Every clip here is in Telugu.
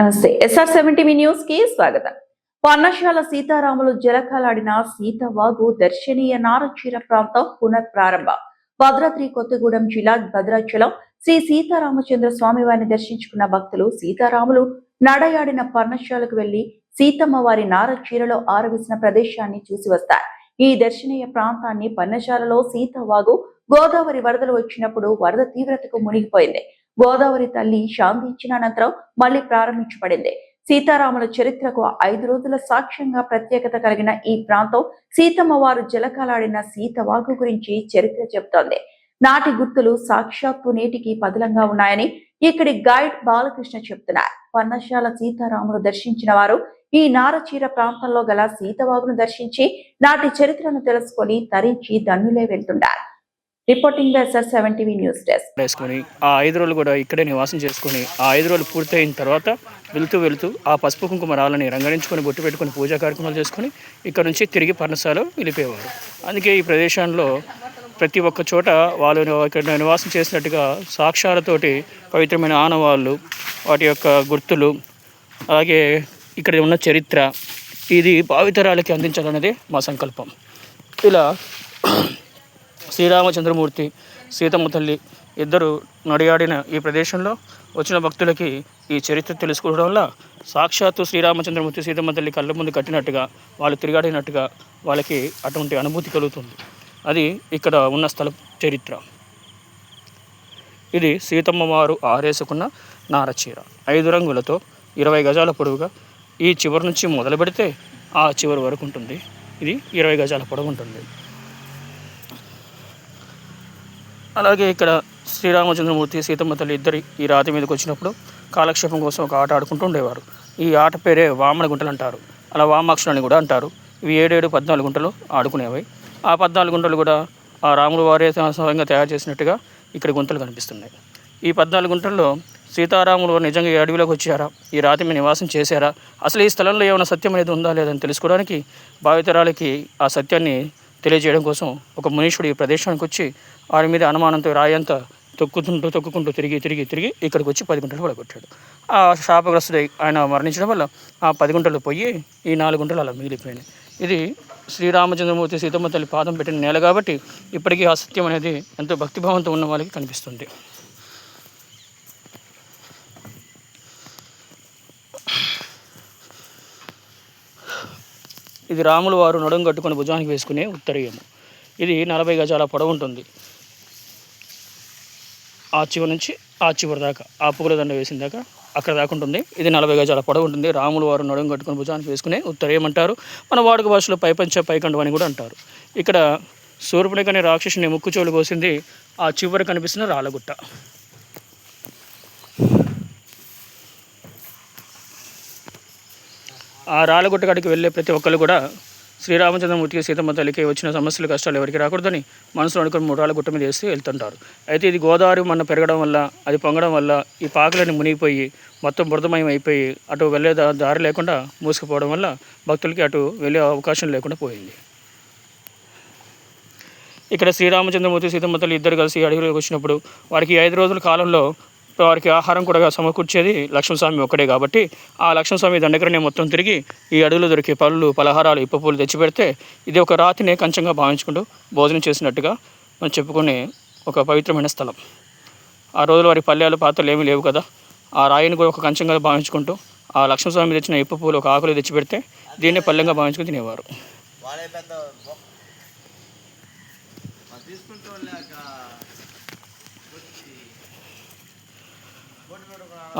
నమస్తే. SR70 న్యూస్ కి స్వాగతం. పన్నశాల సీతారాములు జలకాలాడిన సీతవాగు దర్శనీయ నారచీర ప్రాంతం పునఃప్రారంభం. భద్రాద్రి కొత్తగూడెం జిల్లా భద్రాచలం శ్రీ సీతారామచంద్ర స్వామి వారిని దర్శించుకున్న భక్తులు సీతారాములు నడయాడిన పర్ణశాలకు వెళ్లి సీతమ్మ వారి నారచీరలో ఆరవేసిన ప్రదేశాన్ని చూసి వస్తారు. ఈ దర్శనీయ ప్రాంతాన్ని పర్ణశాలలో సీతవాగు గోదావరి వరదలు వచ్చినప్పుడు వరద తీవ్రతకు మునిగిపోయింది. గోదావరి తల్లి శాంతి ఇచ్చిన అనంతరం మళ్లీ ప్రారంభించబడింది. సీతారాముల చరిత్రకు 5 రోజుల సాక్ష్యంగా ప్రత్యేకత కలిగిన ఈ ప్రాంతం సీతమ్మ వారు జలకాలాడిన సీతవాగు గురించి చరిత్ర చెబుతోంది. నాటి గుర్తులు సాక్షాత్తు నేటికి పదిలంగా ఉన్నాయని ఇక్కడి గైడ్ బాలకృష్ణ చెప్తున్నారు. పన్నశాల సీతారాములు దర్శించిన వారు ఈ నారచీర ప్రాంతంలో గల సీతవాగును దర్శించి నాటి చరిత్రను తెలుసుకొని తరించి ధన్యులే వెళ్తుంటారు. Reporting SR70 news desk. వేసుకొని ఆ 5 రోజులు కూడా ఇక్కడే నివాసం చేసుకొని ఆ 5 రోజులు పూర్తయిన తర్వాత వెళుతూ ఆ పసుపు కుంకుమ రాళ్ళని రంగరించుకొని బొట్టు పెట్టుకొని పూజా కార్యక్రమాలు చేసుకొని ఇక్కడ నుంచి తిరిగి పర్ణశాల వెళ్ళిపోయేవారు. అందుకే ఈ ప్రదేశంలో ప్రతి ఒక్క చోట వాళ్ళు ఇక్కడ నివాసం చేసినట్టుగా సాక్ష్యాలతోటి పవిత్రమైన ఆనవాళ్ళు, వాటి యొక్క గుర్తులు, అలాగే ఇక్కడ ఉన్న చరిత్ర ఇది భావితరాలకి అందించాలన్నదే మా సంకల్పం. ఇలా శ్రీరామచంద్రమూర్తి, సీతమ్మ తల్లి ఇద్దరు నడియాడిన ఈ ప్రదేశంలో వచ్చిన భక్తులకి ఈ చరిత్ర తెలుసుకోవడం వల్ల సాక్షాత్తు శ్రీరామచంద్రమూర్తి, సీతమ్మ తల్లి కళ్ళ ముందు కట్టినట్టుగా, వాళ్ళు తిరిగాడినట్టుగా వాళ్ళకి అటువంటి అనుభూతి కలుగుతుంది. అది ఇక్కడ ఉన్న స్థల చరిత్ర. ఇది సీతమ్మ వారు ఆరేసుకున్న నారచీర 5 రంగులతో 20 గజాల పొడవుగా ఈ చివరి నుంచి మొదలు పెడితే ఆ చివరి వరకు ఉంటుంది. ఇది 20 గజాల పొడవు ఉంటుంది. అలాగే ఇక్కడ శ్రీరామచంద్రమూర్తి, సీతమ్మ తల్లి ఇద్దరు ఈ రాతి మీదకి వచ్చినప్పుడు కాలక్షేపం కోసం ఒక ఆట ఆడుకుంటూ ఉండేవారు. ఈ ఆట పేరే వామన గుంటలు అంటారు, అలా వామాక్షులని కూడా అంటారు. ఇవి 14 గుంటలు ఆడుకునేవి. ఆ 14 గుంటలు కూడా ఆ రాములు వారే స్వయంగా తయారు చేసినట్టుగా ఇక్కడ గుంతలు కనిపిస్తున్నాయి. ఈ 14 గుంటల్లో సీతారాములు నిజంగా ఈ అడవిలోకి వచ్చారా, ఈ రాతి మీద నివాసం చేశారా, అసలు ఈ స్థలంలో ఏమైనా సత్యం అనేది ఉందా లేదని తెలుసుకోవడానికి భావితరాలకి ఆ సత్యాన్ని తెలియజేయడం కోసం ఒక మనుష్యుడు ఈ ప్రదేశానికి వచ్చి వారి మీద అనుమానంతో రాయంతా తొక్కుకుంటూ తిరిగి ఇక్కడికి వచ్చి 10 గుంటలు పడగొట్టాడు. ఆ శాపగ్రస్తుడై ఆయన మరణించడం వల్ల ఆ 10 గుంటలు పోయి ఈ 4 గుంటలు అలా మిగిలిపోయినాయి. ఇది శ్రీరామచంద్రమూర్తి, సీతమ్మ తల్లి పాదం పెట్టిన నేల కాబట్టి ఇప్పటికీ ఆ సత్యం అనేది ఎంతో భక్తిభావంతో ఉన్న వాళ్ళకి కనిపిస్తుంది. ఇది రాములు వారు నడుము కట్టుకొని భుజానికి వేసుకునే ఉత్తరీయము. ఇది 40 గజాల పొడవు ఉంటుంది. ఆ చివరి నుంచి ఆ చివరి దాకా, ఆ పువ్వుల దండ వేసిన దాకా అక్కడ దాకా ఉంటుంది. ఇది 40 గజాల పొడవు ఉంటుంది. రాములు వారు నడుము కట్టుకొని భుజానికి వేసుకునే ఉత్తరీయం అంటారు. మన వాడుక భాషలో పైకండం అని కూడా అంటారు. ఇక్కడ శూర్పణఖని రాక్షసుని ముక్కు చెవులు కోసింది ఆ చివరి కనిపిస్తున్న రాళ్ళగుట్ట. ఆ రాళ్ళగుట్ట కాడికి వెళ్ళే ప్రతి ఒక్కరు కూడా శ్రీరామచంద్రమూర్తికి, సీతమ్మ తల్లికి వచ్చిన సమస్యలు, కష్టాలు ఎవరికి రాకూడదని మనసులో అనుకుని 3 రాళ్ళ గుట్ట మీద వేసి వెళ్తుంటారు. అయితే ఇది గోదావరి మన్న పెరగడం వల్ల, అది పొంగడం వల్ల ఈ పాకలన్నీ మునిగిపోయి మొత్తం బురదమయం అయిపోయి అటు వెళ్ళే దారి లేకుండా మూసుకుపోవడం వల్ల భక్తులకి అటు వెళ్ళే అవకాశం లేకుండా పోయింది. ఇక్కడ శ్రీరామచంద్రమూర్తి, సీతమ్మ తల్లి ఇద్దరు కలిసి అడవిలోకి వచ్చినప్పుడు వారికి 5 రోజుల కాలంలో వారికి ఆహారం కూడా సమకూర్చేది లక్ష్మణస్వామి ఒక్కడే కాబట్టి ఆ లక్ష్మణస్వామి దండకరనే మొత్తం తిరిగి ఈ అడవిలో దొరికే పళ్ళు, పలహారాలు, ఇప్ప పూలు తెచ్చిపెడితే ఇది ఒక రాతిని కంచంగా భావించుకుంటూ భోజనం చేసినట్టుగా మనం చెప్పుకునే ఒక పవిత్రమైన స్థలం. ఆ రోజులు వారి పల్లెలు, పాత్రలు ఏమీ లేవు కదా, ఆ రాయిని కూడా ఒక కంచంగా భావించుకుంటూ ఆ లక్ష్మణస్వామి తెచ్చిన ఇప్ప పూలు, ఒక ఆకులు తెచ్చిపెడితే దీన్నే పల్లెంగా భావించుకుని తినేవారు.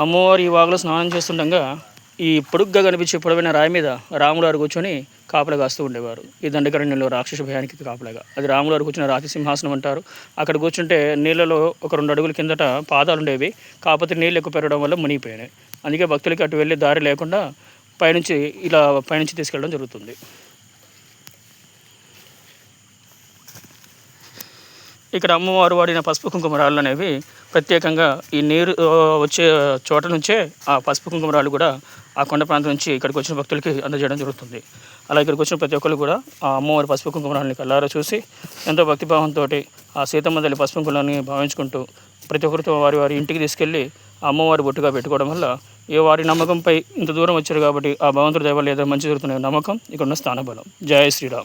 అమ్మవారు ఈ వాగులో స్నానం చేస్తుండగా ఈ పొడుగ్గా కనిపించే పొడవైన రాయి మీద రాములు వారు కూర్చొని కాపలా కాస్తూ ఉండేవారు. ఈ దండకారణ్యంలో రాక్షస భయానికి కాపలాగా. అది రాములు వారు కూర్చున్న రాతి సింహాసనం అంటారు. అక్కడ కూర్చుంటే నీళ్ళలో ఒక 2 అడుగుల కిందట పాదాలు ఉండేవి, కాకపోతే నీళ్ళు ఎక్కువ పెరగడం వల్ల మునిగిపోయినాయి. అందుకే భక్తులకి అటు వెళ్ళే దారి లేకుండా పైనుంచి తీసుకెళ్ళడం జరుగుతుంది. ఇక్కడ అమ్మవారు వాడిన పసుపు కుంకుమ రాళ్ళు అనేవి ప్రత్యేకంగా ఈ నీరు వచ్చే చోట నుంచే ఆ పసుపు కుంకుమ రాళ్ళు కూడా ఆ కొండ ప్రాంతం నుంచి ఇక్కడికి వచ్చిన భక్తులకి అందజేయడం జరుగుతుంది. అలా ఇక్కడికి వచ్చిన ప్రతి ఒక్కరు కూడా ఆ అమ్మవారి పసుపు కుంకుమ రాళ్ళని కళ్ళారా చూసి ఎంతో భక్తిభావంతో ఆ సీతమ్మ తల్లి పసుపు కుంకుమని భావించుకుంటూ ప్రతి ఒక్కరితో వారి ఇంటికి తీసుకెళ్ళి అమ్మవారి బొట్టుగా పెట్టుకోవడం వల్ల ఇక వారి నమ్మకంపై ఇంత దూరం వచ్చారు కాబట్టి ఆ భగవంతుడి దయ వల్ల ఏదో మంచి జరుగుతున్న నమ్మకం ఇక్కడ ఉన్న స్థానబలం. జై శ్రీరామ్.